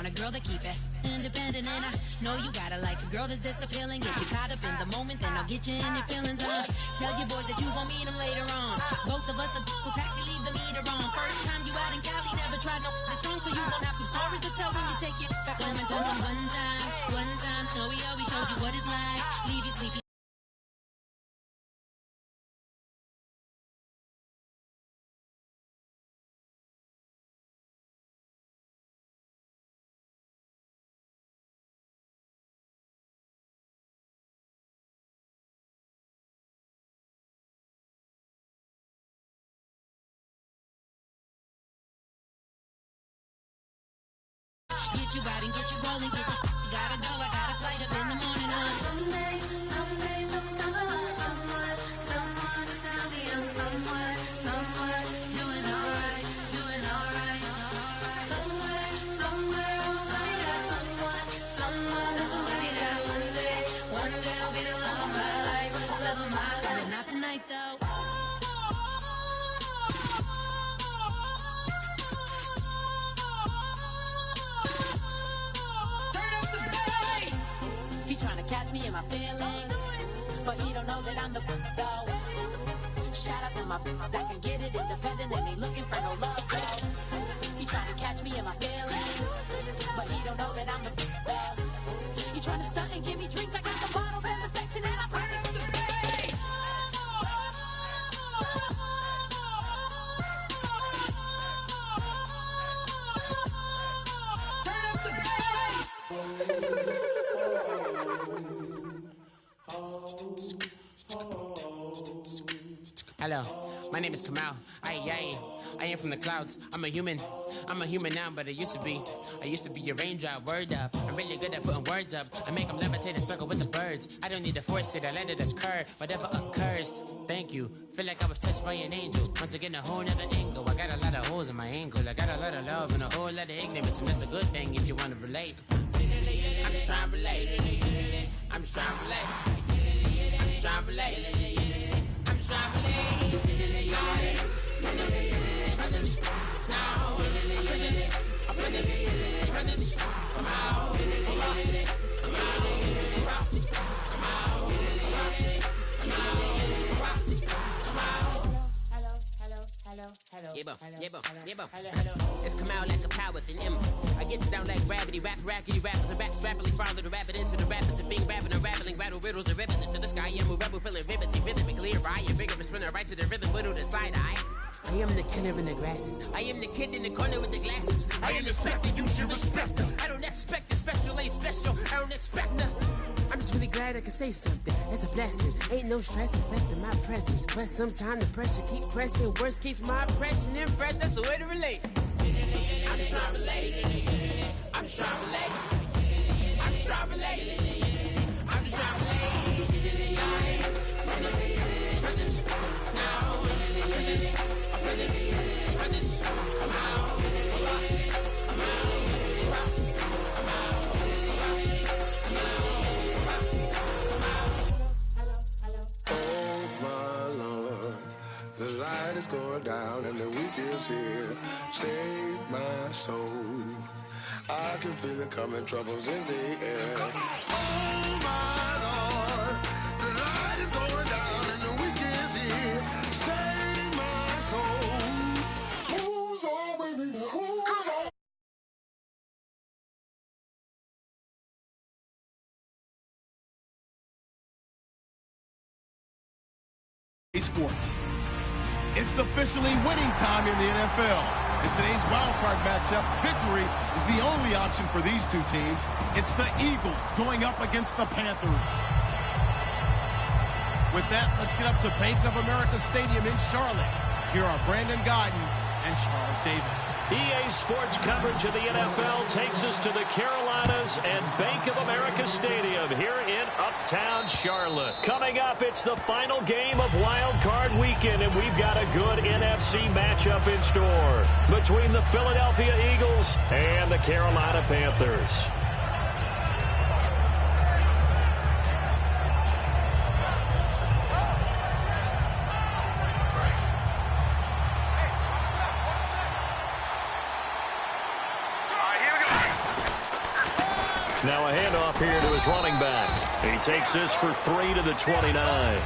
want a girl to keep it independent, and I know you gotta like a girl that's disappealing. Get you caught up in the moment, then I'll get you in your feelings. Tell your boys that you gon' meet them later on. Both of us are so taxi, leave the meter on. First time you out in Cali, never tried no this strong, so you gon' have some stories to tell when you take it back home. And tell them one time, Snowy always showed you what it's like. Leave you sleepy. Get you out and get you rolling, get you gotta go, I got a flight up in the morning. Someday, someone tell me I'm somewhere, doing alright. Somewhere I'll find out someone that's a way that one day I'll be the love of my life, but not tonight though. Trying to catch me in my feelings, but he don't know that I'm the though. Shout out to my that can get it independent and ain't looking for no love though. He trying to catch me in my feelings, but he don't know that I'm the though. He trying to stunt and give me drinks. I got the bottles in the section and I pockets with the bass. Turn up the bass. Hello, my name is Kamal. I am from the clouds. I'm a human now, but I used to be a raindrop. Word up, I'm really good at putting words up. I make them levitate and circle with the birds. I don't need to force it, I let it occur. Whatever occurs, thank you. Feel like I was touched by an angel. Once again, a whole nother angle. I got a lot of holes in my angle. I got a lot of love and a whole lot of ignorance, and that's a good thing if you want to relate. I'm just trying to relate. I'm just trying to relate. I'm just trying to relate. I'm just trying to relate. It's come out like a power with an M. I get you down like gravity, rackety rappers and raps rapidly follow the rapid into the rapids of being rapping and rattling, rattle riddles and rivets into the sky. I'm a rebel, feeling riveting, rhythm and clear. I am vigorous, spinner right to the rhythm, widow to side eye. I am the killer in the grasses. I am the kid in the corner with the glasses. I am the spectre, you should respect her. I don't expect the special, ain't special. I don't expect nothing. I'm just really glad I can say something. That's a blessing. Ain't no stress affecting my presence. But sometimes the pressure keeps pressing. Worst keeps my impression impressed. That's the way to relate. I'm just trying to relate. I'm just trying to relate. I'm just trying to relate. I'm just trying to relate. From the present now. Present. Come out. The light is going down and the week is here. Save my soul. I can feel it coming, troubles in the air. Oh my Lord, the light is going down and the week is here. Save my soul. Who's on, baby? Who's on? Sports. It's officially winning time in the NFL. In today's wildcard matchup, victory is the only option for these two teams. It's the Eagles going up against the Panthers. With that, let's get up to Bank of America Stadium in Charlotte. Here are Brandon Guyton and Charles Davis. EA Sports coverage of the NFL takes us to the Carolinas and Bank of America Stadium here in Uptown Charlotte. Coming up, it's the final game of Wild Card Weekend, and we've got a good NFC matchup in store between the Philadelphia Eagles and the Carolina Panthers. Now a handoff here to his running back. He takes this for 3 to the 29.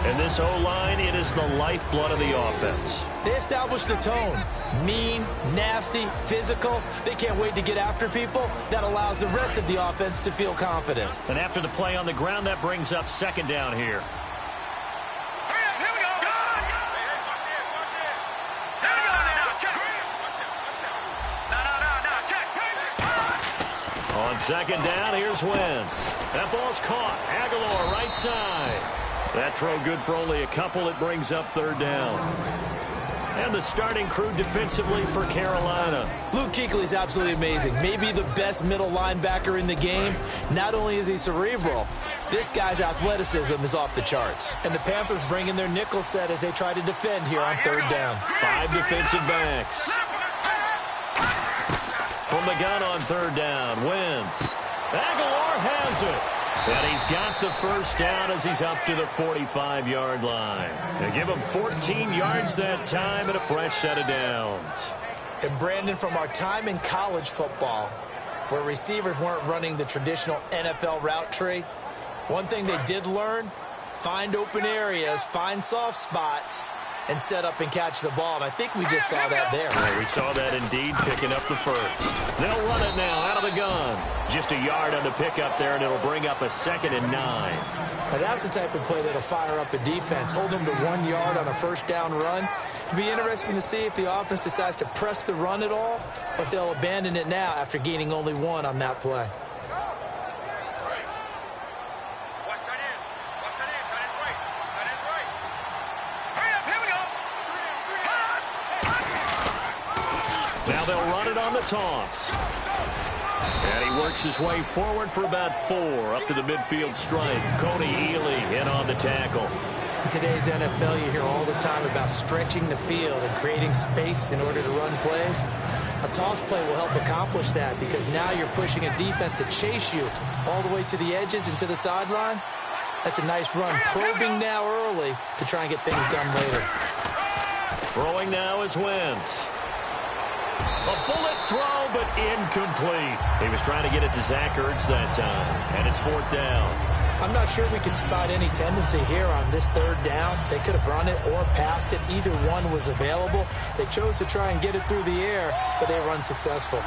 And this O-line, it is the lifeblood of the offense. They established the tone. Mean, nasty, physical. They can't wait to get after people. That allows the rest of the offense to feel confident. And after the play on the ground, that brings up second down here. On second down, here's Wentz. That ball's caught. Aguilar right side. That throw good for only a couple. It brings up third down. And the starting crew defensively for Carolina. Luke Kuechly's absolutely amazing. Maybe the best middle linebacker in the game. Not only is he cerebral, this guy's athleticism is off the charts. And the Panthers bring in their nickel set as they try to defend here on third down. 5 defensive backs. From the gun on third down, Wentz. Aguilar has it. And he's got the first down as he's up to the 45-yard line. They give him 14 yards that time and a fresh set of downs. And Brandon, from our time in college football, where receivers weren't running the traditional NFL route tree, one thing they did learn, find open areas, find soft spots, and set up and catch the ball. And I think we just saw that there. Yeah, we saw that indeed, picking up the first. They'll run it now out of the gun. Just a yard on the pickup there, and it'll bring up a 2nd and 9. Now that's the type of play that'll fire up the defense. Hold them to 1 yard on a first down run. It'll be interesting to see if the offense decides to press the run at all, or if they'll abandon it now after gaining only 1 on that play. Now they'll run it on the toss. And he works his way forward for about 4 up to the midfield stripe. Cody Ely in on the tackle. In today's NFL, you hear all the time about stretching the field and creating space in order to run plays. A toss play will help accomplish that because now you're pushing a defense to chase you all the way to the edges and to the sideline. That's a nice run. Probing now early to try and get things done later. Throwing now is Wentz. A bullet throw, but incomplete. He was trying to get it to Zach Ertz that time, and it's 4th down. I'm not sure we could spot any tendency here on this third down. They could have run it or passed it. Either one was available. They chose to try and get it through the air, but they were unsuccessful.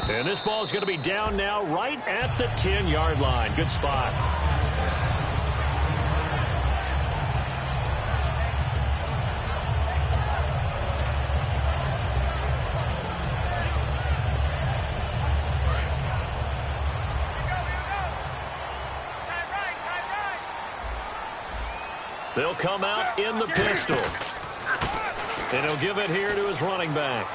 And this ball is going to be down now right at the 10-yard line. Good spot. They'll come out in the pistol. And he'll give it here to his running back.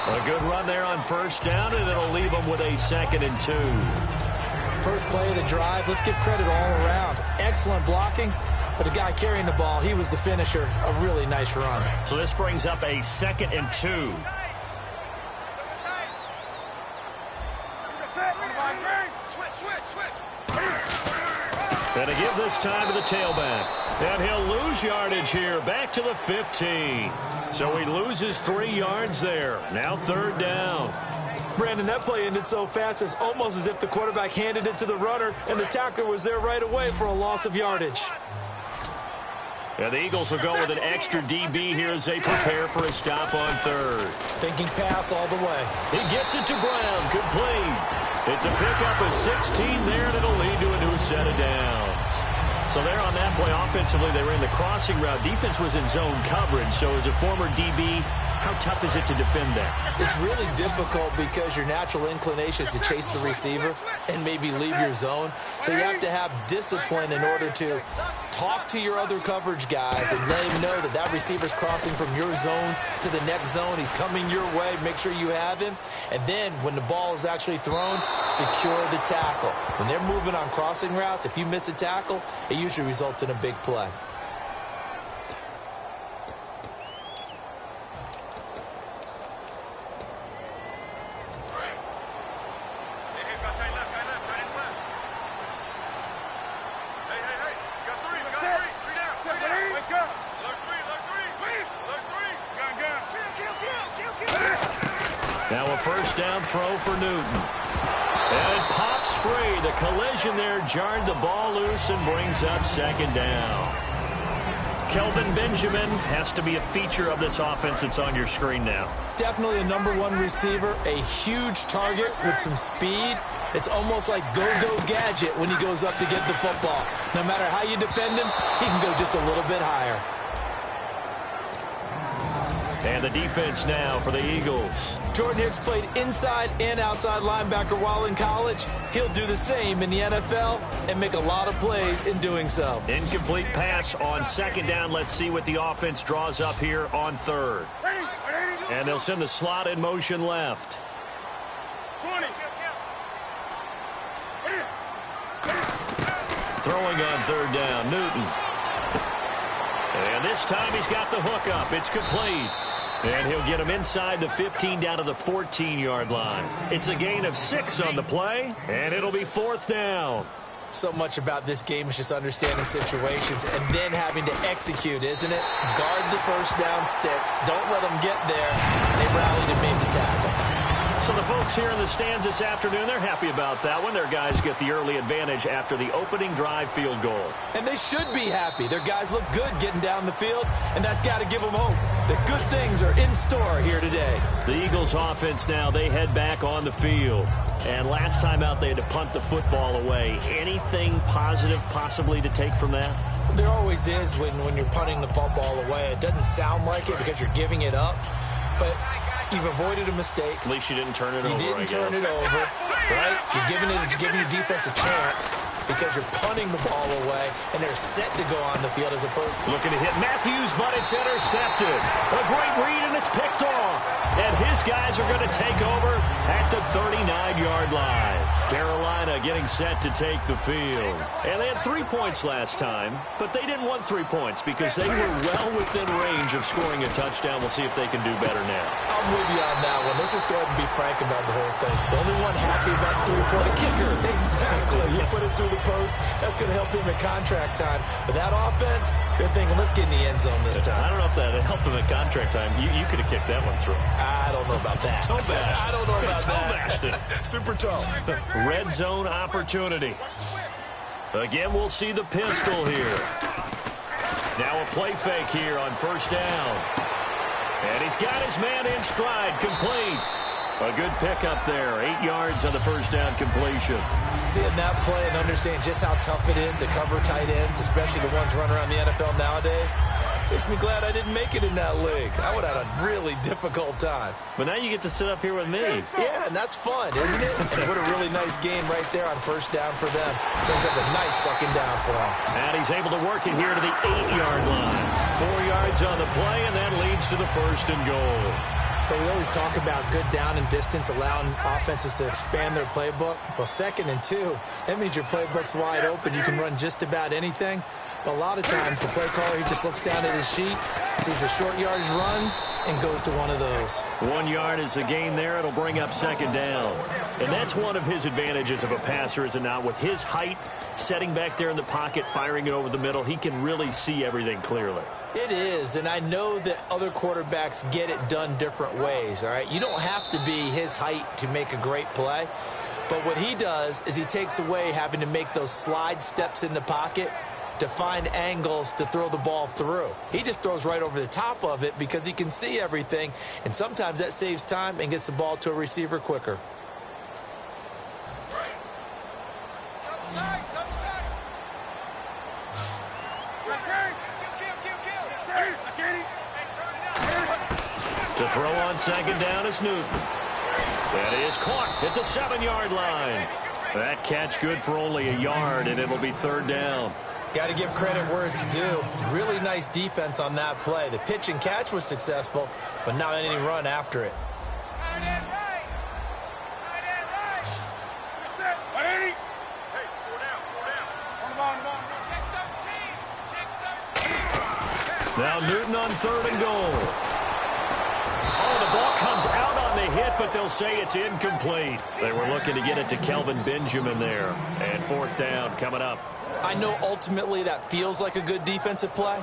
A good run there on first down, and it'll leave them with a 2nd and 2. First play of the drive, let's give credit all around. Excellent blocking, but the guy carrying the ball, he was the finisher. A really nice run. So this brings up a 2nd and 2. And a give this time to the tailback. And he'll lose yardage here, back to the 15. So he loses 3 yards there. Now 3rd down. Brandon, that play ended so fast, it's almost as if the quarterback handed it to the runner, and the tackler was there right away for a loss of yardage. And the Eagles will go with an extra DB here as they prepare for a stop on 3rd. Thinking pass all the way. He gets it to Brown, complete. It's a pickup of 16 there, and it'll lead to a new set of downs. So there on that play, offensively, they ran the crossing route. Defense was in zone coverage, so as a former DB, how tough is it to defend that? It's really difficult because your natural inclination is to chase the receiver and maybe leave your zone. So you have to have discipline in order to talk to your other coverage guys and let him know that that receiver's crossing from your zone to the next zone. He's coming your way. Make sure you have him. And then when the ball is actually thrown, secure the tackle. When they're moving on crossing routes, if you miss a tackle, it usually results in a big play. first down throw for Newton. And it pops free. The collision there jarred the ball loose and brings up second down. Kelvin Benjamin has to be a feature of this offense that's on your screen now. Definitely a #1 receiver, a huge target with some speed. It's almost like go-go gadget when he goes up to get the football. No matter how you defend him, he can go just a little bit higher. And the defense now for the Eagles. Jordan Hicks played inside and outside linebacker while in college. He'll do the same in the NFL and make a lot of plays in doing so. Incomplete pass on second down. Let's see what the offense draws up here on third. And they'll send the slot in motion left. 20. Throwing on third down, Newton. And this time he's got the hook up. It's complete. And he'll get him inside the 15 down to the 14-yard line. It's a gain of 6 on the play, and it'll be fourth down. So much about this game is just understanding situations and then having to execute, isn't it? Guard the first down sticks. Don't let them get there. They rallied and made the tackle. So the folks here in the stands this afternoon, they're happy about that one. Their guys get the early advantage after the opening drive field goal. And they should be happy. Their guys look good getting down the field, and that's got to give them hope that good things are in store here today. The Eagles offense now, they head back on the field. And last time out, they had to punt the football away. Anything positive possibly to take from that? There always is when you're punting the football away. It doesn't sound like it because you're giving it up, but you've avoided a mistake. At least you didn't turn it over, You didn't turn it over, right? You're giving your defense a chance because you're punting the ball away, and they're set to go on the field as opposed to... Looking to hit Matthews, but it's intercepted. A great read, and it's picked off. And his guys are going to take over at the 39-yard line. Carolina getting set to take the field. And they had 3 points last time, but they didn't want 3 points because they were well within range of scoring a touchdown. We'll see if they can do better now. I'm with you on that one. Let's just go ahead and be frank about the whole thing. The only one happy about the 3-point kicker. Exactly. You put it through the post. That's going to help him at contract time. But that offense, they're thinking, let's get in the end zone this time. I don't know if that helped him at contract time. You could have kicked that one through. I don't know about that. I don't know about that. Super toe. Red zone opportunity. Again, we'll see the pistol here. Now a play fake here on first down. And he's got his man in stride, complete. A good pickup there, 8 yards on the first down completion. Seeing that play and understanding just how tough it is to cover tight ends, especially the ones running around the NFL nowadays, makes me glad I didn't make it in that league. I would have had a really difficult time. But now you get to sit up here with me. Yeah, and that's fun, isn't it? And what a really nice game right there on first down for them. Brings up a nice second down for them. And he's able to work it here to the 8-yard line. 4 yards on the play, and that leads to the first and goal. But we always talk about good down and distance, allowing offenses to expand their playbook. Well, 2nd and 2, that means your playbook's wide open. You can run just about anything. But a lot of times, the play caller, he just looks down at his sheet, sees the short yardage runs, and goes to one of those. 1 yard is the gain there. It'll bring up second down. And that's one of his advantages of a passer, is it not? With his height, setting back there in the pocket, firing it over the middle, he can really see everything clearly. It is, and I know that other quarterbacks get it done different ways, all right? You don't have to be his height to make a great play, but what he does is he takes away having to make those slide steps in the pocket to find angles to throw the ball through. He just throws right over the top of it because he can see everything, and sometimes that saves time and gets the ball to a receiver quicker. To throw on second down is Newton. That is caught at the 7-yard line. That catch good for only a yard, and it'll be third down. Got to give credit where it's due. Really nice defense on that play. The pitch and catch was successful, but not any run after it. Now Newton on 3rd and goal. Oh, the ball comes out on the hit, but they'll say it's incomplete. They were looking to get it to Kelvin Benjamin there. And 4th down coming up. I know ultimately that feels like a good defensive play,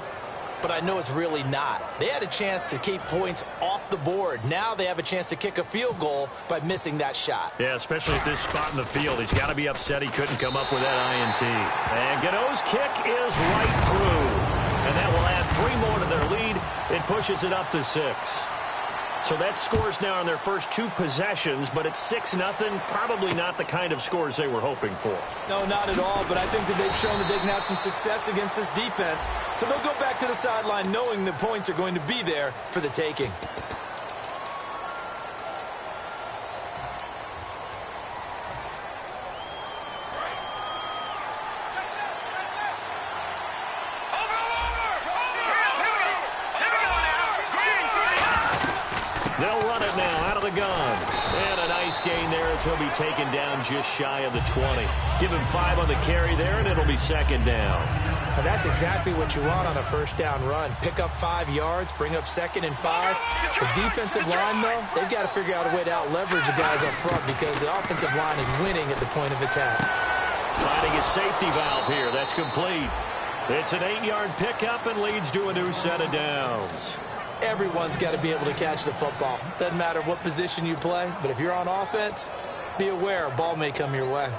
but I know it's really not. They had a chance to keep points off the board. Now they have a chance to kick a field goal by missing that shot. Yeah, especially at this spot in the field. He's got to be upset he couldn't come up with that INT. And Gano's kick is right through. And that will add 3 more to their lead. It pushes it up to 6. So that scores now on their first 2 possessions, but it's 6-0. Probably not the kind of scores they were hoping for. No, not at all, but I think that they've shown that they can have some success against this defense. So they'll go back to the sideline knowing the points are going to be there for the taking. They'll run it now out of the gun. And a nice gain there as he'll be taken down just shy of the 20. Give him 5 on the carry there, and it'll be 2nd down. Now that's exactly what you want on a first down run. Pick up 5 yards, bring up 2nd and 5. The defensive line, though, they've got to figure out a way to out-leverage the guys up front because the offensive line is winning at the point of attack. Finding a safety valve here. That's complete. It's an 8-yard pickup and leads to a new set of downs. Everyone's got to be able to catch the football. Doesn't matter what position you play, but if you're on offense, be aware a ball may come your way.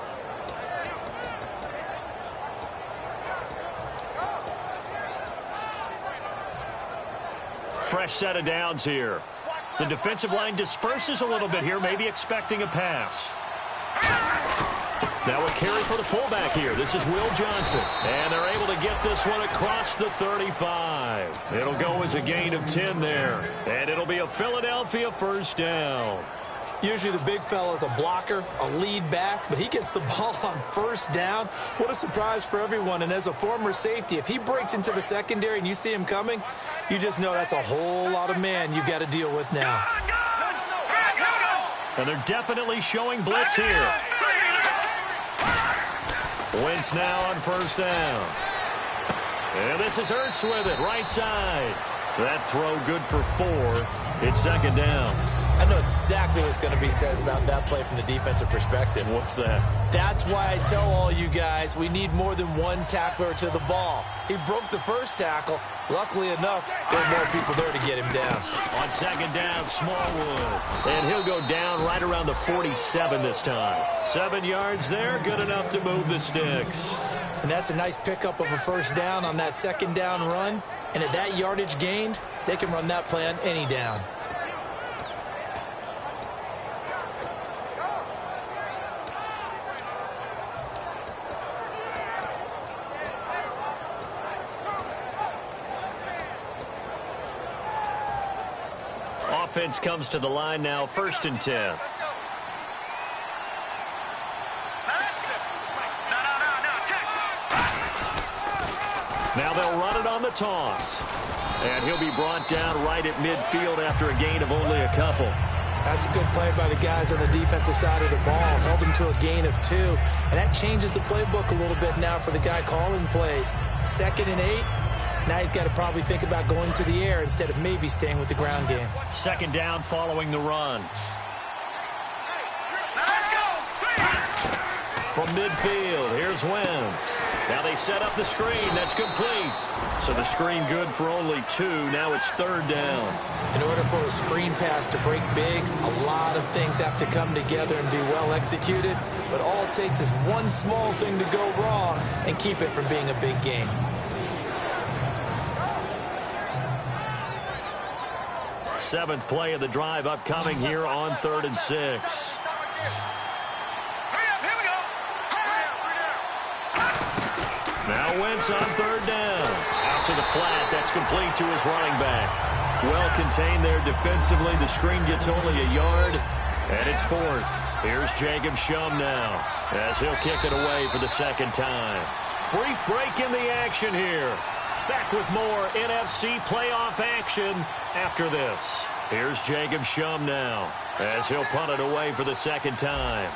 Fresh set of downs here. The defensive line disperses a little bit here, maybe expecting a pass. Now a carry for the fullback here. This is Will Johnson. And they're able to get this one across the 35. It'll go as a gain of 10 there. And it'll be a Philadelphia first down. Usually the big fella's a blocker, a lead back, but he gets the ball on first down. What a surprise for everyone. And as a former safety, if he breaks into the secondary and you see him coming, you just know that's a whole lot of man you've got to deal with now. And they're definitely showing blitz here. Wentz now on first down. And this is Ertz with it, right side. That throw good for 4. It's 2nd down. I know exactly what's going to be said about that play from the defensive perspective. What's that? That's why I tell all you guys we need more than one tackler to the ball. He broke the first tackle. Luckily enough, there are more people there to get him down. On 2nd down, Smallwood. And he'll go down right around the 47 this time. 7 yards there, good enough to move the sticks. And that's a nice pickup of a first down on that 2nd down run. And at that yardage gained, they can run that play on any down. Offense comes to the line now, 1st and 10. Now they'll run it on the toss. And he'll be brought down right at midfield after a gain of only a couple. That's a good play by the guys on the defensive side of the ball. Held them to a gain of 2. And that changes the playbook a little bit now for the guy calling plays. 2nd and 8. Now he's got to probably think about going to the air instead of maybe staying with the ground game. 2nd down following the run. From midfield, here's Wentz. Now they set up the screen. That's complete. So the screen good for only 2. Now it's 3rd down. In order for a screen pass to break big, a lot of things have to come together and be well executed. But all it takes is one small thing to go wrong and keep it from being a big game. Seventh play of the drive upcoming here on 3rd and 6. Now Wentz on 3rd down. Out to the flat. That's complete to his running back. Well contained there defensively. The screen gets only a yard. And it's 4th. Here's Jacob Shum now as he'll kick it away for the 2nd time. Brief break in the action here. Back with more NFC playoff action after this. Here's Jacob Shum now as he'll punt it away for the 2nd time.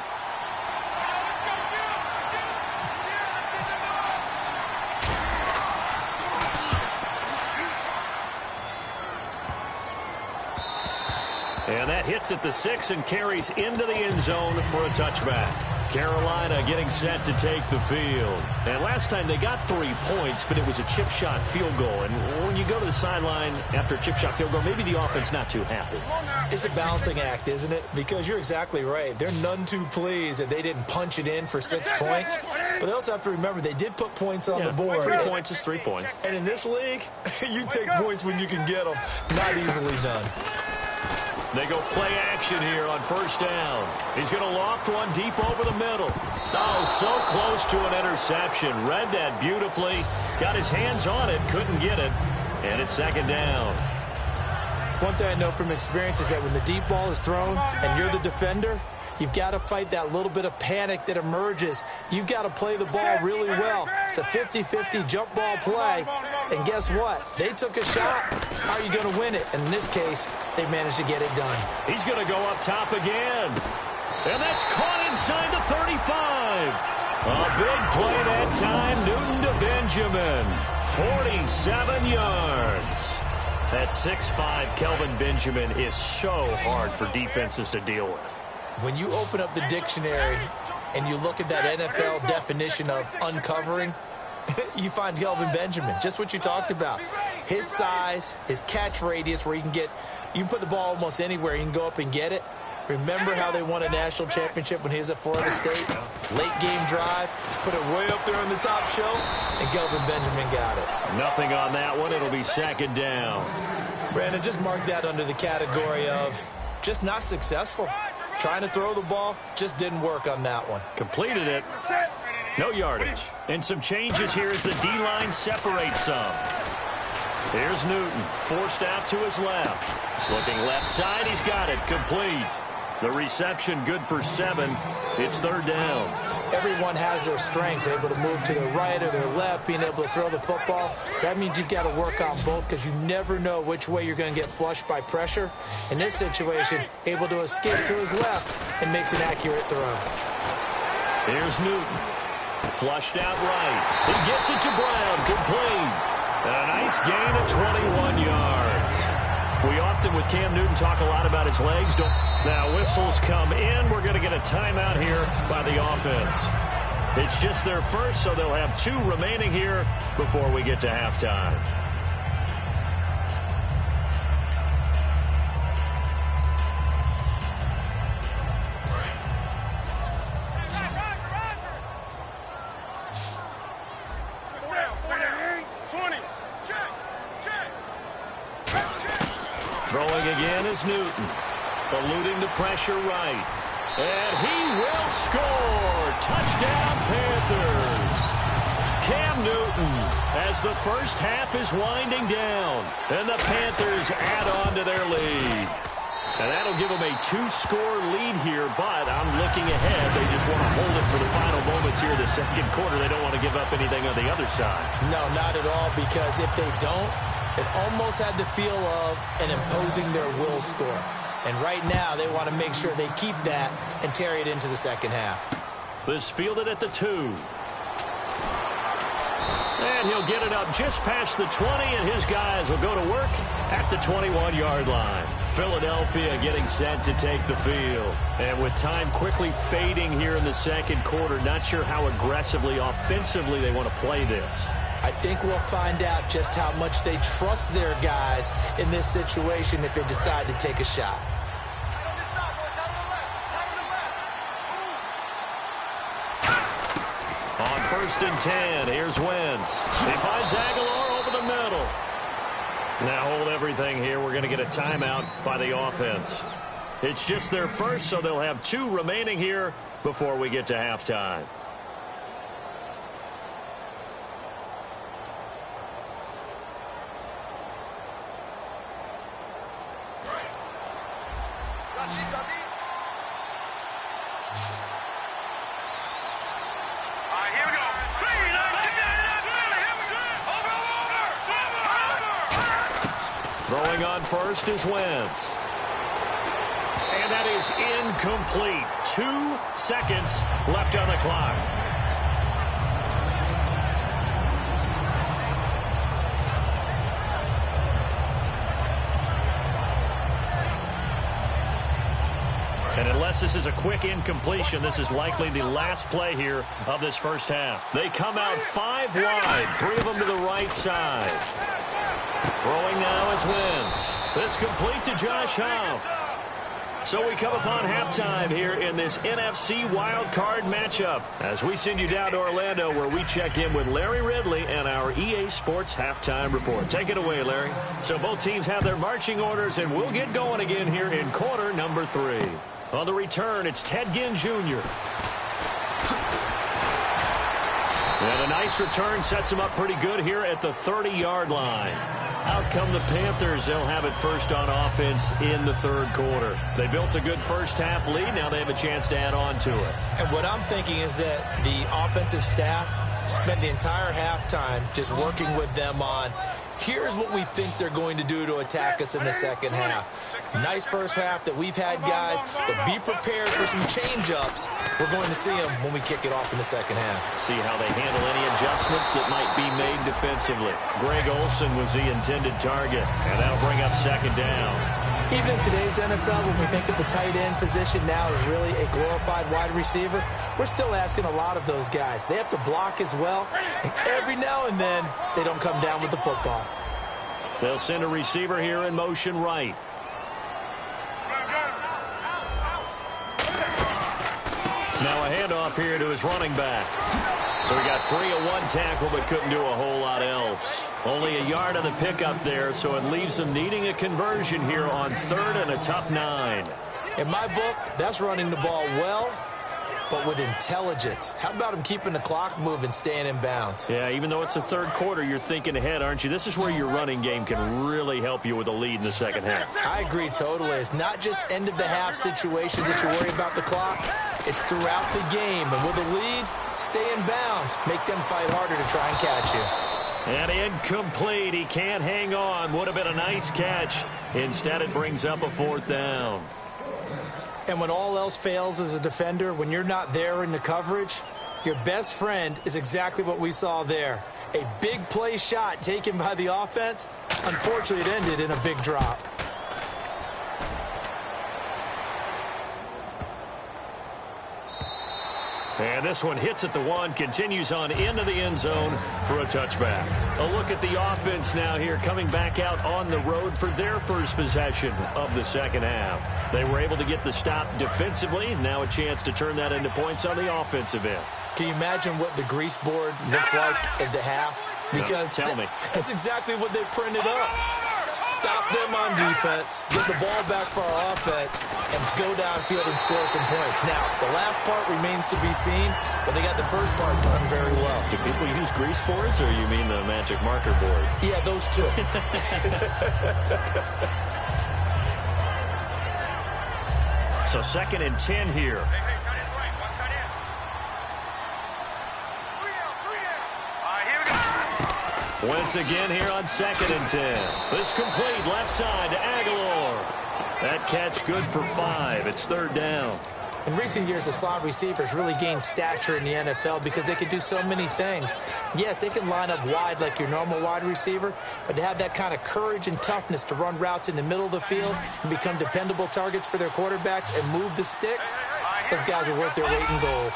And that hits at the 6 and carries into the end zone for a touchback. Carolina getting set to take the field. And last time they got 3 points, but it was a chip shot field goal. And when you go to the sideline after a chip shot field goal, maybe the offense not too happy. It's a balancing act, isn't it? Because you're exactly right. They're none too pleased that they didn't punch it in for 6 points. But they also have to remember they did put points on the board. 3 points is 3 points. And in this league, you take points when you can get them. Not easily done. They go play action here on first down. He's going to loft one deep over the middle. Oh, so close to an interception. Read that beautifully. Got his hands on it. Couldn't get it. And it's second down. One thing I know from experience is that when the deep ball is thrown and you're the defender, you've got to fight that little bit of panic that emerges. You've got to play the ball really well. It's a 50-50 jump ball play. And guess what? They took a shot. How are you going to win it? And in this case, they managed to get it done. He's going to go up top again. And that's caught inside the 35. A big play that time. Newton to Benjamin. 47 yards. That 6'5" Kelvin Benjamin is so hard for defenses to deal with. When you open up the dictionary and you look at that NFL definition of uncovering, you find Kelvin Benjamin, just what you talked about. His size, his catch radius where you can put the ball almost anywhere. You can go up and get it. Remember how they won a national championship when he was at Florida State? Late game drive, put it way up there on the top shelf, and Kelvin Benjamin got it. Nothing on that one. It'll be second down. Brandon, just mark that under the category of just not successful. Trying to throw the ball, just didn't work on that one. Completed it. No yardage. And some changes here as the D-line separates some. Here's Newton, forced out to his left. Looking left side, he's got it. Complete. The reception good for 7. It's third down. Everyone has their strengths, able to move to their right or their left, being able to throw the football. So that means you've got to work on both because you never know which way you're going to get flushed by pressure. In this situation, able to escape to his left and makes an accurate throw. Here's Newton. Flushed out right. He gets it to Brown. Complete. A nice gain of 21 yards. We often, with Cam Newton, talk a lot about his legs. Now whistles come in. We're going to get a timeout here by the offense. It's just their first, so they'll have 2 remaining here before we get to halftime. Throwing again is Newton. Eluding the pressure right. And he will score. Touchdown, Panthers. Cam Newton as the first half is winding down. And the Panthers add on to their lead. And that'll give them a 2-score lead here, but I'm looking ahead. They just want to hold it for the final moments here in the second quarter. They don't want to give up anything on the other side. No, not at all, because if they don't, it almost had the feel of an imposing their will score. And right now, they want to make sure they keep that and carry it into the second half. This fielded at the 2. And he'll get it up just past the 20, and his guys will go to work at the 21-yard line. Philadelphia getting set to take the field. And with time quickly fading here in the second quarter, not sure how aggressively, offensively they want to play this. I think we'll find out just how much they trust their guys in this situation if they decide to take a shot. On 1st and 10, here's Wentz. He finds Aguilar over the middle. Now hold everything here. We're going to get a timeout by the offense. It's just their first, so they'll have 2 remaining here before we get to halftime. Throwing on first is Wentz. And that is incomplete. 2 seconds left on the clock. And unless this is a quick incompletion, this is likely the last play here of this first half. They come out 5 wide, 3 of them to the right side. Throwing now is Wentz. This complete to Josh Huff. So we come upon halftime here in this NFC wildcard matchup as we send you down to Orlando where we check in with Larry Ridley and our EA Sports halftime report. Take it away, Larry. So both teams have their marching orders, and we'll get going again here in quarter number 3. On the return, it's Ted Ginn Jr. And a nice return sets him up pretty good here at the 30-yard line. Out come the Panthers. They'll have it first on offense in the third quarter. They built a good first-half lead. Now they have a chance to add on to it. And what I'm thinking is that the offensive staff spent the entire halftime just working with them on, here's what we think they're going to do to attack us in the second half. Nice first half that we've had, guys, but be prepared for some change-ups. We're going to see them when we kick it off in the second half. See how they handle any adjustments that might be made defensively. Greg Olsen was the intended target, and that'll bring up second down. Even in today's NFL, when we think of the tight end position now as really a glorified wide receiver, we're still asking a lot of those guys. They have to block as well, and every now and then, they don't come down with the football. They'll send a receiver here in motion right. Now a handoff here to his running back. So we got 3 of 1 tackle, but couldn't do a whole lot else. Only a yard on the pickup there, so it leaves them needing a conversion here on 3rd and a tough 9. In my book, that's running the ball well, but with intelligence. How about him keeping the clock moving, staying in bounds? Yeah, even though it's the third quarter, you're thinking ahead, aren't you? This is where your running game can really help you with a lead in the second half. I agree totally. It's not just end-of-the-half situations that you worry about the clock. It's throughout the game. And with a lead, stay in bounds. Make them fight harder to try and catch you. And incomplete. He can't hang on. Would have been a nice catch. Instead, it brings up a 4th down. And when all else fails as a defender, when you're not there in the coverage, your best friend is exactly what we saw there. A big play shot taken by the offense. Unfortunately, it ended in a big drop. And this one hits at the 1, continues on into the end zone for a touchback. A look at the offense now here, coming back out on the road for their first possession of the second half. They were able to get the stop defensively. Now a chance to turn that into points on the offensive end. Can you imagine what the grease board looks like at the half? Because tell me. That's exactly what they printed up. Stop them on defense, get the ball back for our offense, and go downfield and score some points. Now, the last part remains to be seen, but they got the first part done very well. Do people use grease boards, or you mean the magic marker boards? Yeah, those two. So 2nd and 10 here. Once again here on 2nd and 10. This complete left side to Aguilar. That catch good for 5. It's 3rd down. In recent years, the slot receivers really gained stature in the NFL because they can do so many things. Yes, they can line up wide like your normal wide receiver, but to have that kind of courage and toughness to run routes in the middle of the field and become dependable targets for their quarterbacks and move the sticks, those guys are worth their weight in gold.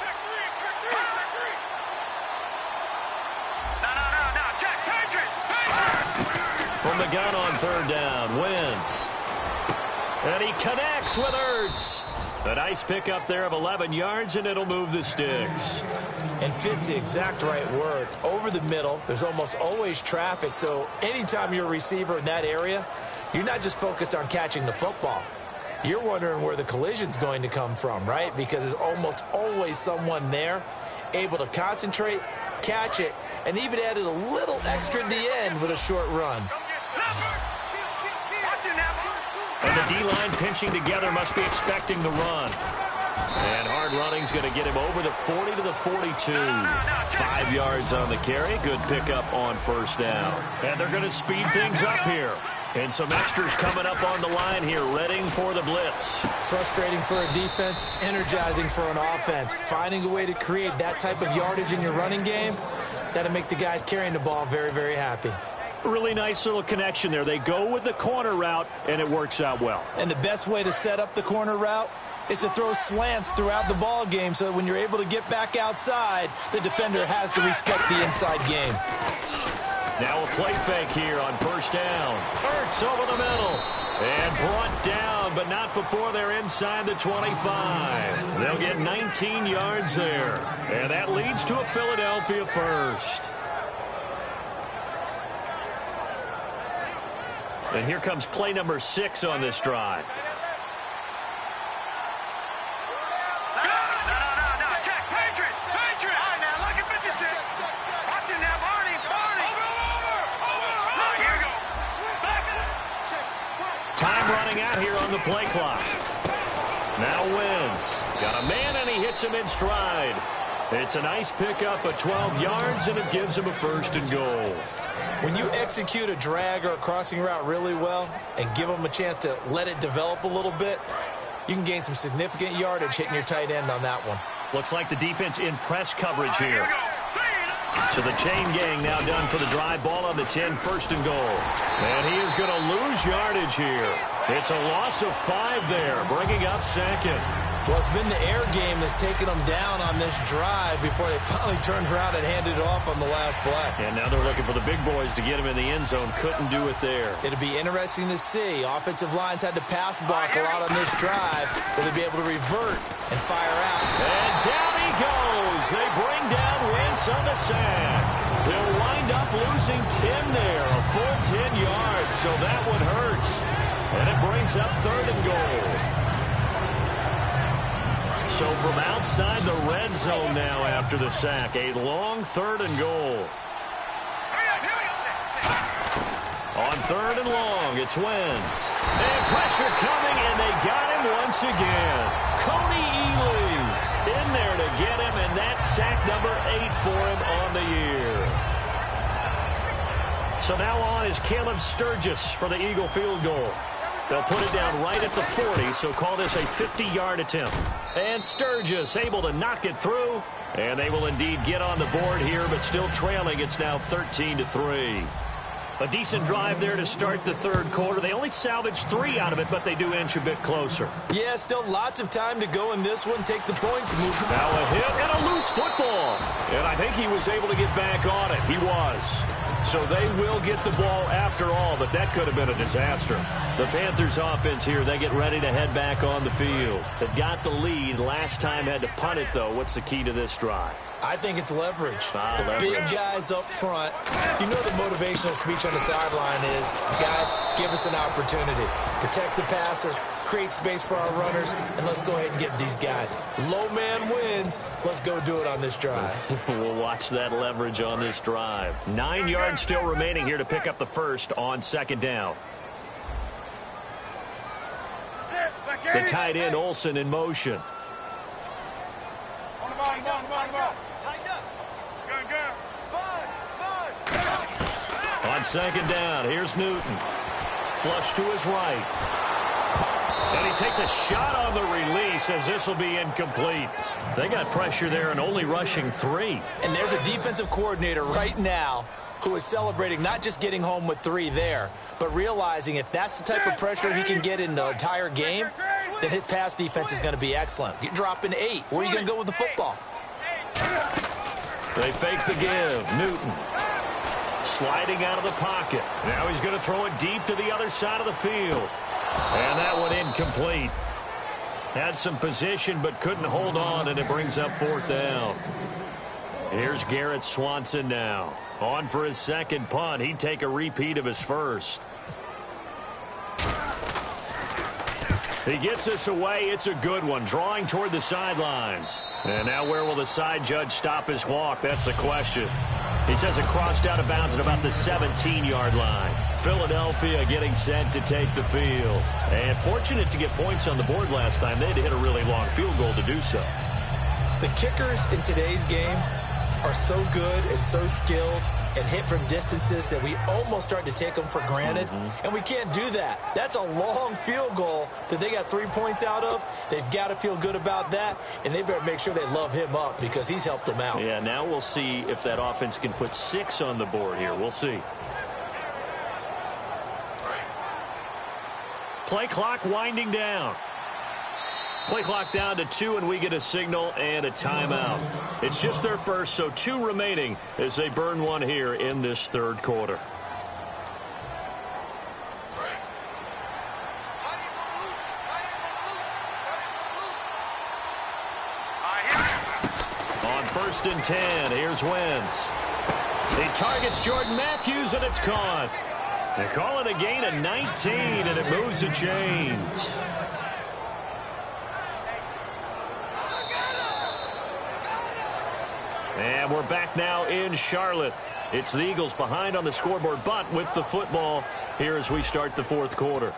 From the gun on 3rd down, Wentz. And he connects with Ertz. A nice pickup there of 11 yards, and it'll move the sticks. And fit's the exact right word. Over the middle, there's almost always traffic, so anytime you're a receiver in that area, you're not just focused on catching the football. You're wondering where the collision's going to come from, right? Because there's almost always someone there able to concentrate, catch it, and even added a little extra at the end with a short run. And the D-line pinching together, must be expecting the run. And hard running's going to get him over the 40 to the 42. 5 yards on the carry. Good pickup on 1st down. And they're going to speed things up here. And some extras coming up on the line here, readying for the blitz. Frustrating for a defense, energizing for an offense. Finding a way to create that type of yardage in your running game, that'll make the guys carrying the ball very, very happy. Really nice little connection there. They go with the corner route, and it works out well. And the best way to set up the corner route is to throw slants throughout the ball game so that when you're able to get back outside, the defender has to respect the inside game. Now a play fake here on first down. Hurts over the middle. And brought down, but not before they're inside the 25. They'll get 19 yards there. And that leads to a Philadelphia first. And here comes play number 6 on this drive. Time running out here on the play clock. Now Wentz. Got a man, and he hits him in stride. It's a nice pickup of 12 yards, and it gives him a first and goal. When you execute a drag or a crossing route really well and give them a chance to let it develop a little bit, you can gain some significant yardage hitting your tight end on that one. Looks like the defense in press coverage here. So the chain gang now done for the drive. Ball on the 10, first and goal. And he is going to lose yardage here. It's a loss of 5 there, bringing up second. Well, it's been the air game that's taken them down on this drive before they finally turned around and handed it off on the last play. And now they're looking for the big boys to get him in the end zone. Couldn't do it there. It'll be interesting to see. Offensive lines had to pass block a lot on this drive. Will they be able to revert and fire out? And down he goes. They bring down Wentz on the sack. They'll wind up losing 10 there, a full 10 yards, so that one hurts. And it brings up third and goal. So from outside the red zone now after the sack, a long third and goal. On third and long, it's Wentz. And pressure coming, and they got him once again. Coney Ealy in there to get him, and that's sack number 8 for him on the year. So now on is Caleb Sturgis for the Eagle field goal. They'll put it down right at the 40, so call this a 50-yard attempt. And Sturgis able to knock it through, and they will indeed get on the board here, but still trailing. It's now 13-3. A decent drive there to start the third quarter. They only salvaged 3 out of it, but they do inch a bit closer. Yeah, still lots of time to go in this one. Take the points. Move. Now a hit and a loose football. And I think he was able to get back on it. He was. So they will get the ball after all, but that could have been a disaster. The Panthers offense here, they get ready to head back on the field. They've got the lead. Last time had to punt it, though. What's the key to this drive? I think it's leverage. Leverage. Big guys up front. You know the motivational speech on the sideline is, guys, give us an opportunity. Protect the passer, create space for our runners, and let's go ahead and get these guys. Low man wins. Let's go do it on this drive. We'll watch that leverage on this drive. 9 yards still remaining here to pick up the first on second down. The tight end, Olsen, in motion. On second down, here's Newton. Flush to his right. And he takes a shot on the release as this will be incomplete. They got pressure there and only rushing 3. And there's a defensive coordinator right now who is celebrating not just getting home with 3 there, but realizing if that's the type of pressure he can get in the entire game, then his pass defense is going to be excellent. You're dropping 8. Where are you going to go with the football? They fake the give. Newton sliding out of the pocket. Now he's going to throw it deep to the other side of the field. And that one incomplete. Had some position but couldn't hold on, and it brings up fourth down. Here's Garrett Swanson now. On for his second punt. He'd take a repeat of his first. He gets this away. It's a good one. Drawing toward the sidelines. And now where will the side judge stop his walk? That's the question. He says it crossed out of bounds at about the 17-yard line. Philadelphia getting set to take the field. And fortunate to get points on the board last time. They had to hit a really long field goal to do so. The kickers in today's game are so good and so skilled and hit from distances that we almost start to take them for granted. And we can't do that. That's a long field goal that they got 3 points out of. They've got to feel good about that, and they better make sure they love him up because he's helped them out. Yeah, now we'll see if that offense can put 6 on the board here. We'll see. Play clock winding down. Play clock down to 2, and we get a signal and a timeout. It's just their first, so 2 remaining as they burn one here in this third quarter. On 1st and 10, here's Wentz. He targets Jordan Matthews, and it's caught. They call it a gain of 19, and it moves the chains. And we're back now in Charlotte. It's the Eagles behind on the scoreboard, but with the football here as we start the fourth quarter.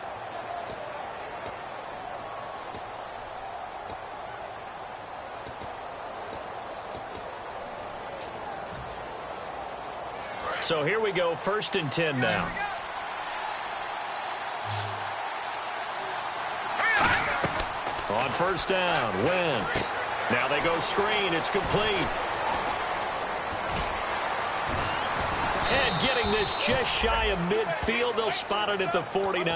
So here we go, 1st and 10 now. On 1st down, Wentz. Now they go screen. It's complete. And getting this just shy of midfield, they'll spot it at the 49.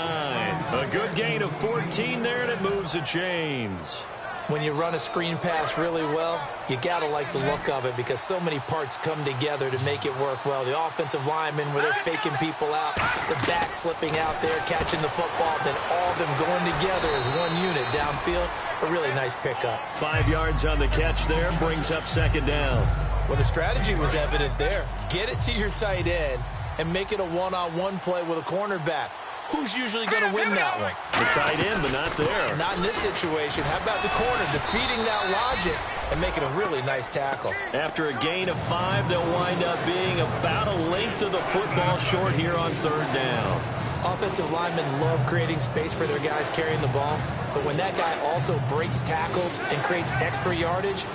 A good gain of 14 there, and it moves the chains. When you run a screen pass really well, you got to like the look of it because so many parts come together to make it work well. The offensive linemen, where they're faking people out, the back slipping out there, catching the football, then all of them going together as one unit downfield. A really nice pickup. 5 yards on the catch there, brings up 2nd down. Well, the strategy was evident there. Get it to your tight end and make it a one-on-one play with a cornerback. Who's usually going to win that one? The tight end, but not there. Not in this situation. How about the corner defeating that logic and making a really nice tackle? After a gain of 5, they'll wind up being about a length of the football short here on 3rd down. Offensive linemen love creating space for their guys carrying the ball, but when that guy also breaks tackles and creates extra yardage,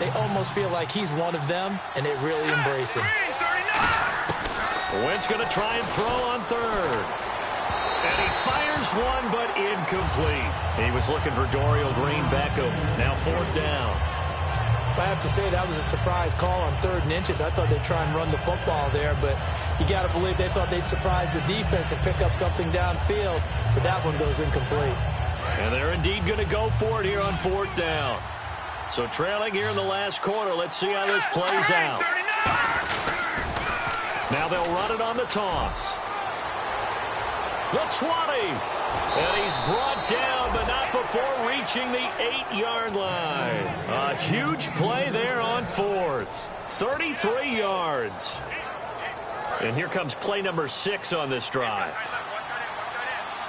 they almost feel like he's one of them, and they really embrace him. Wentz going to try and throw on 3rd. And he fires one, but incomplete. He was looking for Dorial Green-Beckham. Now 4th down. I have to say that was a surprise call on 3rd and inches. I thought they'd try and run the football there, but you got to believe they thought they'd surprise the defense and pick up something downfield, but that one goes incomplete. And they're indeed going to go for it here on 4th down. So trailing here in the last quarter. Let's see how this plays out. Now they'll run it on the toss. The 20. And he's brought down, but not before reaching the 8-yard line. A huge play there on 4th. 33 yards. And here comes play number 6 on this drive.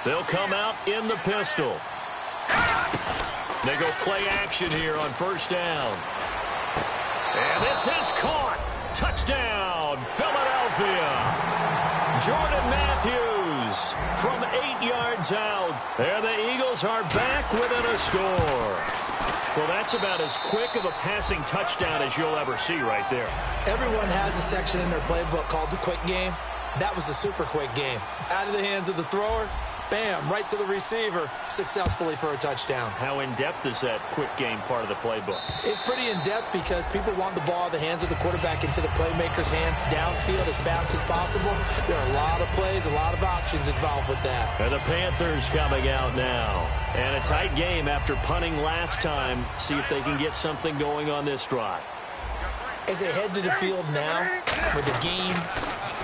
They'll come out in the pistol. They go play action here on 1st down. And this is caught. Touchdown, Philadelphia. Jordan Matthews from 8 yards out. And the Eagles are back within a score. Well, that's about as quick of a passing touchdown as you'll ever see right there. Everyone has a section in their playbook called the quick game. That was a super quick game. Out of the hands of the thrower, bam, right to the receiver, successfully for a touchdown. How in-depth is that quick game part of the playbook? It's pretty in-depth because people want the ball out of the hands of the quarterback into the playmaker's hands downfield as fast as possible. There are a lot of plays, a lot of options involved with that. And the Panthers coming out now. And a tight game after punting last time. See if they can get something going on this drive. As they head to the field now, with the game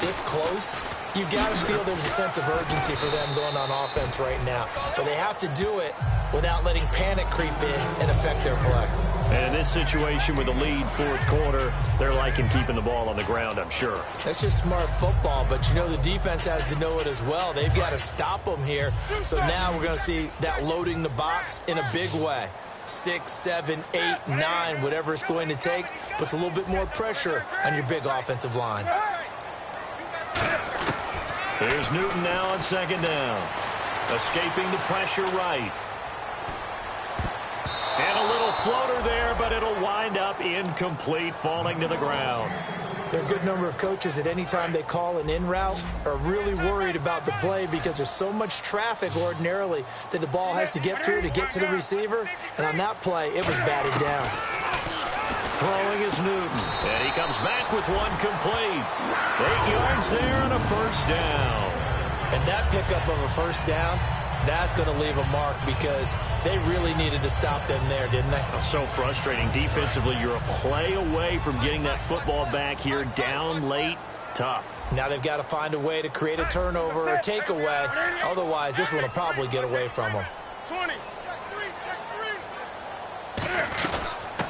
this close, you've got to feel there's a sense of urgency for them going on offense right now. But they have to do it without letting panic creep in and affect their play. And in this situation with the lead 4th quarter, they're liking keeping the ball on the ground, I'm sure. That's just smart football, but you know the defense has to know it as well. They've got to stop them here. So now we're going to see that loading the box in a big way. 6, 7, 8, 9, whatever it's going to take, puts a little bit more pressure on your big offensive line. Here's Newton now on 2nd down. Escaping the pressure right. And a little floater there, but it'll wind up incomplete, falling to the ground. There are a good number of coaches at any time they call an in route are really worried about the play because there's so much traffic ordinarily that the ball has to get through to get to the receiver. And on that play, it was batted down. Throwing is Newton. And he comes back with one complete. 8 yards there and a 1st down. And that pickup of a 1st down That's going to leave a mark because they really needed to stop them there, didn't they? So frustrating. Defensively, you're a play away from getting that football back here, down late. Tough. Now they've got to find a way to create a turnover or takeaway. Otherwise, this one will probably get away from them. 20.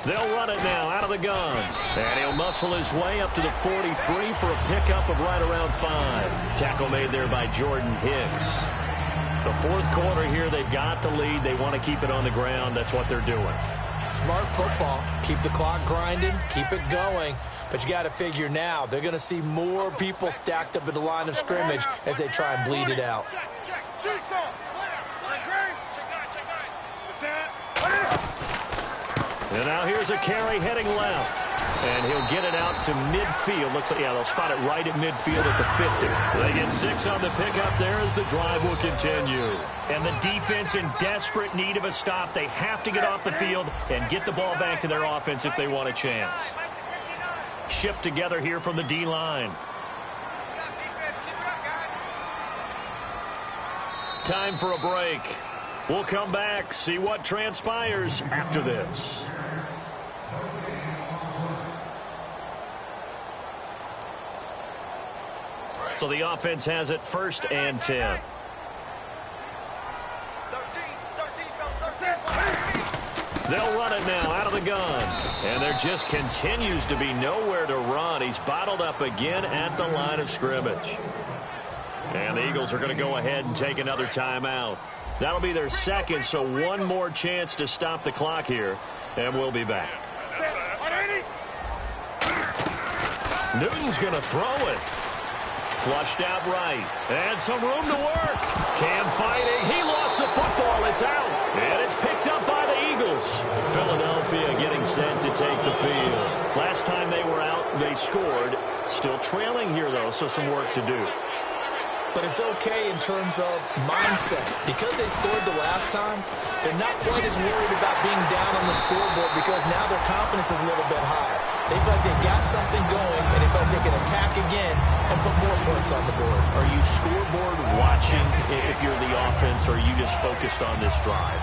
They'll run it now out of the gun. And he'll muscle his way up to the 43 for a pickup of right around 5. Tackle made there by Jordan Hicks. The fourth quarter here, they've got the lead. They want to keep it on the ground. That's what they're doing. Smart football. Keep the clock grinding. Keep it going. But you got to figure now, they're going to see more people stacked up at the line of scrimmage as they try and bleed it out. And now here's a carry heading left. And he'll get it out to midfield. Looks like, yeah, they'll spot it right at midfield at the 50. They get 6 on the pickup there as the drive will continue. And the defense in desperate need of a stop. They have to get off the field and get the ball back to their offense if they want a chance. Shift together here from the D-line. Time for a break. We'll come back, see what transpires after this. So the offense has it 1st and 10. They'll run it now out of the gun. And there just continues to be nowhere to run. He's bottled up again at the line of scrimmage. And the Eagles are going to go ahead and take another timeout. That'll be their 2nd, so one more chance to stop the clock here. And we'll be back. Newton's going to throw it. Flushed out right. And some room to work. Cam fighting. He lost the football. It's out. And it's picked up by the Eagles. Philadelphia getting set to take the field. Last time they were out, they scored. Still trailing here, though, so some work to do. But it's okay in terms of mindset. Because they scored the last time, they're not quite as worried about being down on the scoreboard because now their confidence is a little bit higher. They feel like they got something going, and they feel like they can attack again and put more points on the board. Are you scoreboard watching if you're the offense, or are you just focused on this drive?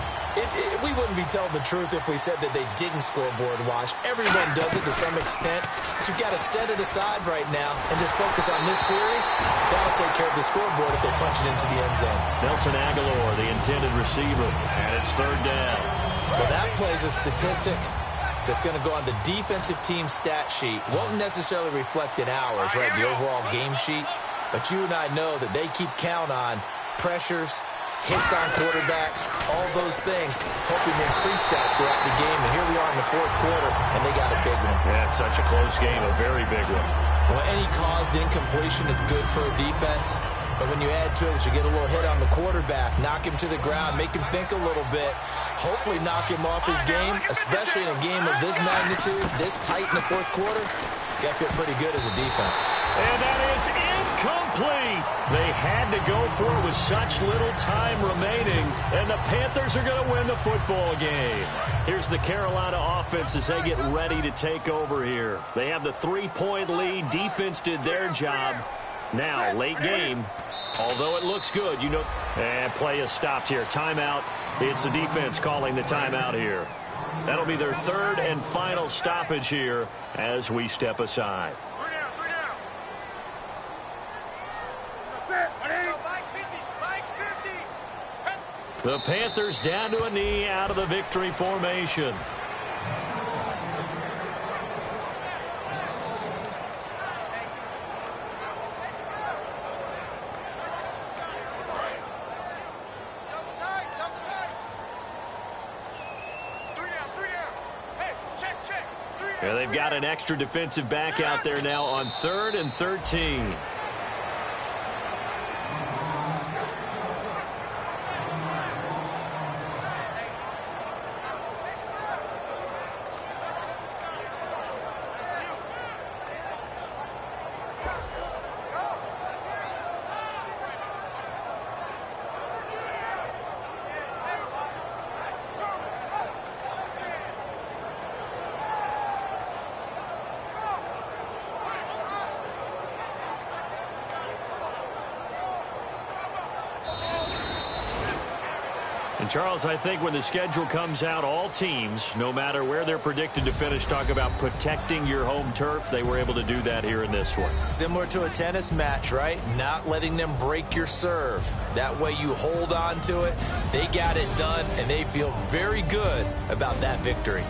We wouldn't be telling the truth if we said that they didn't scoreboard watch. Everyone does it to some extent. But you've got to set it aside right now and just focus on this series. That'll take care of the scoreboard if they punch it into the end zone. Nelson Aguilar, the intended receiver, and it's 3rd down. Well, that plays a statistic that's going to go on the defensive team stat sheet. Won't necessarily reflect in ours, right, the overall game sheet. But you and I know that they keep count on pressures, hits on quarterbacks, all those things, hoping to increase that throughout the game. And here we are in the 4th quarter, and they got a big one. Yeah, it's such a close game, a very big one. Well, any caused incompletion is good for a defense. But when you add to it that you get a little hit on the quarterback, knock him to the ground, make him think a little bit, hopefully knock him off his game, especially in a game of this magnitude, this tight in the 4th quarter, got to feel pretty good as a defense. And that is incomplete. They had to go for it with such little time remaining, and the Panthers are going to win the football game. Here's the Carolina offense as they get ready to take over here. They have the 3-point lead. Defense did their job. Now, late game, although it looks good, you know, and play is stopped here. Timeout. It's the defense calling the timeout here. That'll be their 3rd and final stoppage here as we step aside. The Panthers down to a knee out of the victory formation. Yeah, they've got an extra defensive back out there now on 3rd and 13. And, Charles, I think when the schedule comes out, all teams, no matter where they're predicted to finish, talk about protecting your home turf. They were able to do that here in this one. Similar to a tennis match, right? Not letting them break your serve. That way you hold on to it. They got it done, and they feel very good about that victory.